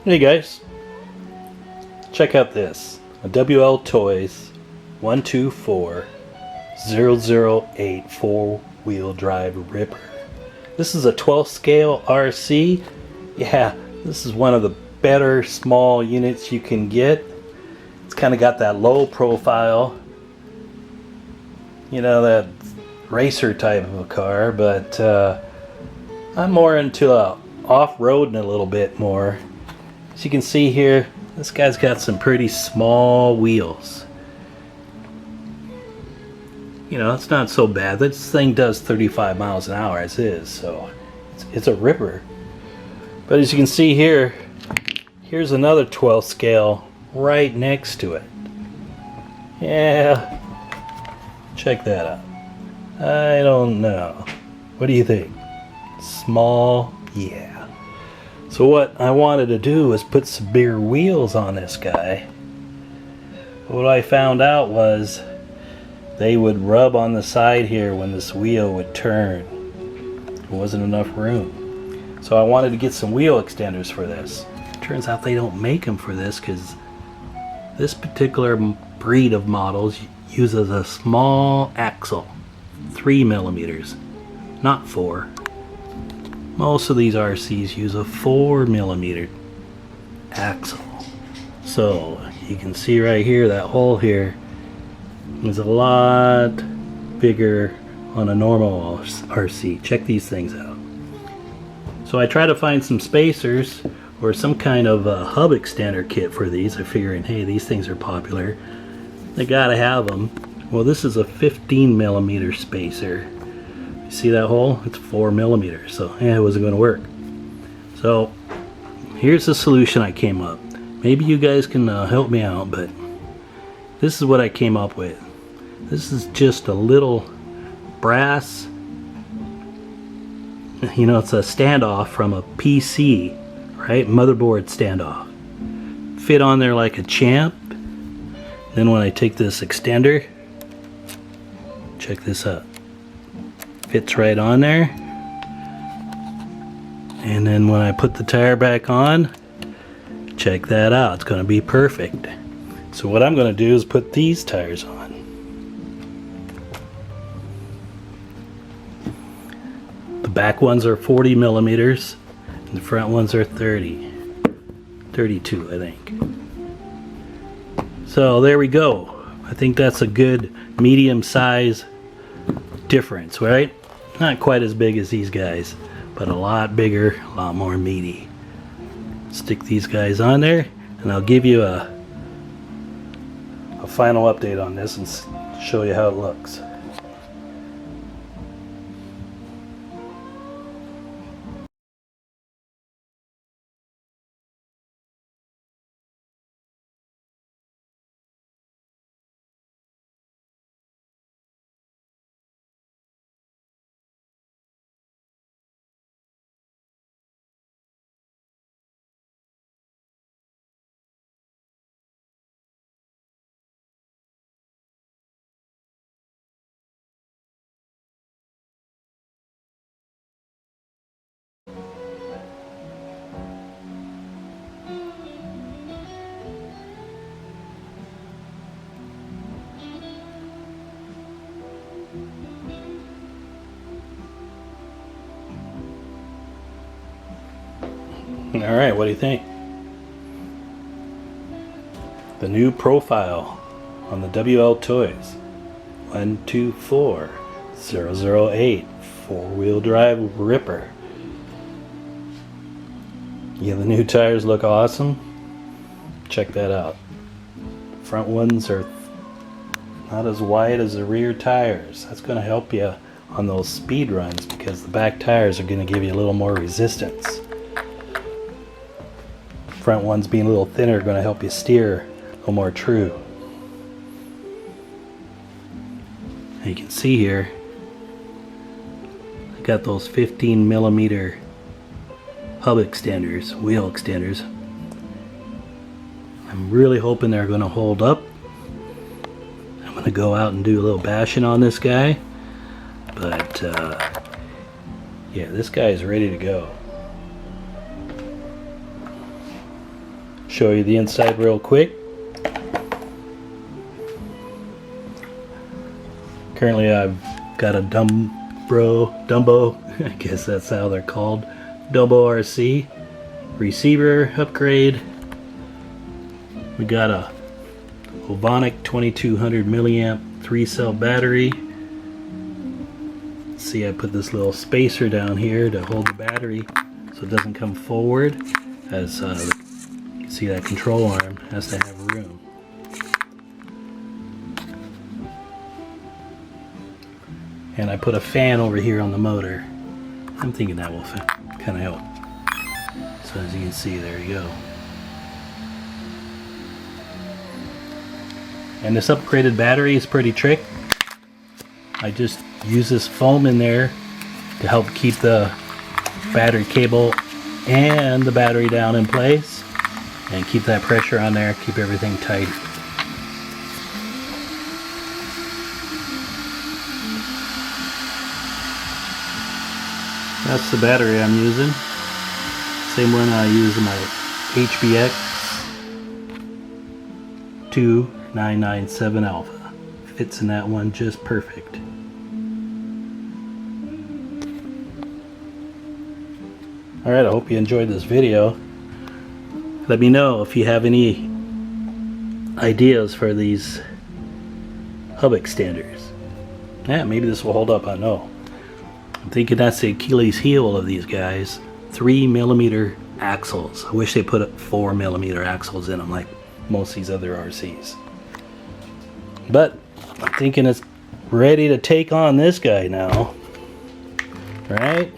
Hey guys, check out this. A WLToys 124008 four-wheel drive ripper. This is a 12 scale RC. Yeah, this is one of the better small units you can get. It's kind of got that low profile, you know, that racer type of a car, but I'm more into off-roading a little bit more. As you can see here, this guy's got some pretty small wheels. You know, it's not so bad. This thing does 35 miles an hour as is, so it's a ripper. But as you can see here, here's another 12 scale right next to it. Yeah, check that out. I don't know. What do you think? Small? Yeah. So what I wanted to do was put some bigger wheels on this guy. What I found out was they would rub on the side here when this wheel would turn. There wasn't enough room. So I wanted to get some wheel extenders for this. Turns out they don't make them for this because this particular breed of models uses a small axle, 3 millimeters, not 4. Most of these RCs use a 4 millimeter axle. So you can see right here, that hole here is a lot bigger on a normal RC. Check these things out. So I try to find some spacers or some kind of a hub extender kit for these. I'm figuring, hey, these things are popular. They gotta have them. Well, this is a 15 millimeter spacer. You see that hole? It's 4 millimeters, so yeah, it wasn't going to work. So here's the solution I came up. Maybe you guys can help me out, but this is what I came up with. This is just a little brass, you know, it's a standoff from a PC, right? Motherboard standoff. Fit on there like a champ. Then when I take this extender, check this out. Fits right on there. And then when I put the tire back on, check that out. It's going to be perfect. So what I'm going to do is put these tires on. The back ones are 40 millimeters and the front ones are 32, I think. So there we go. I think that's a good medium size difference, right? Not quite as big as these guys, but a lot bigger, a lot more meaty. Stick these guys on there and I'll give you a final update on this and show you how it looks. Alright, what do you think? The new profile on the WLToys 124008 four-wheel drive ripper. Yeah, the new tires look awesome. Check that out. Front ones are not as wide as the rear tires. That's going to help you on those speed runs because the back tires are going to give you a little more resistance. Front ones being a little thinner are going to help you steer a little more true. And you can see here, I got those 15 millimeter hub extenders, wheel extenders. I'm really hoping they're going to hold up. I'm going to go out and do a little bashing on this guy. But yeah, this guy is ready to go. Show you the inside real quick. Currently I've got a Dumbo, I guess that's how they're called, Dumbo RC receiver upgrade. We got a Ovonic 2200 milliamp 3-cell battery. See, I put this little spacer down here to hold the battery so it doesn't come forward, as you see that control arm has to have room. And I put a fan over here on the motor. I'm thinking that will kind of help. So as you can see, there you go. And this upgraded battery is pretty trick. I just use this foam in there to help keep the battery cable and the battery down in place and keep that pressure on there, keep everything tight. That's the battery I'm using. Same one I use in my HBX 2997 Alpha. Fits in that one just perfect. Alright, I hope you enjoyed this video. Let me know if you have any ideas for these hub extenders. Yeah, maybe this will hold up, I know. I'm thinking that's the Achilles heel of these guys. 3mm axles. I wish they put 4mm axles in them like most of these other RCs. But I'm thinking it's ready to take on this guy now. Right?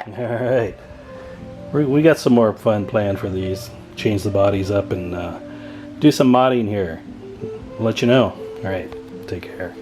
Alright. We got some more fun planned for these. Change the bodies up and do some modding here. I'll let you know. Alright, take care.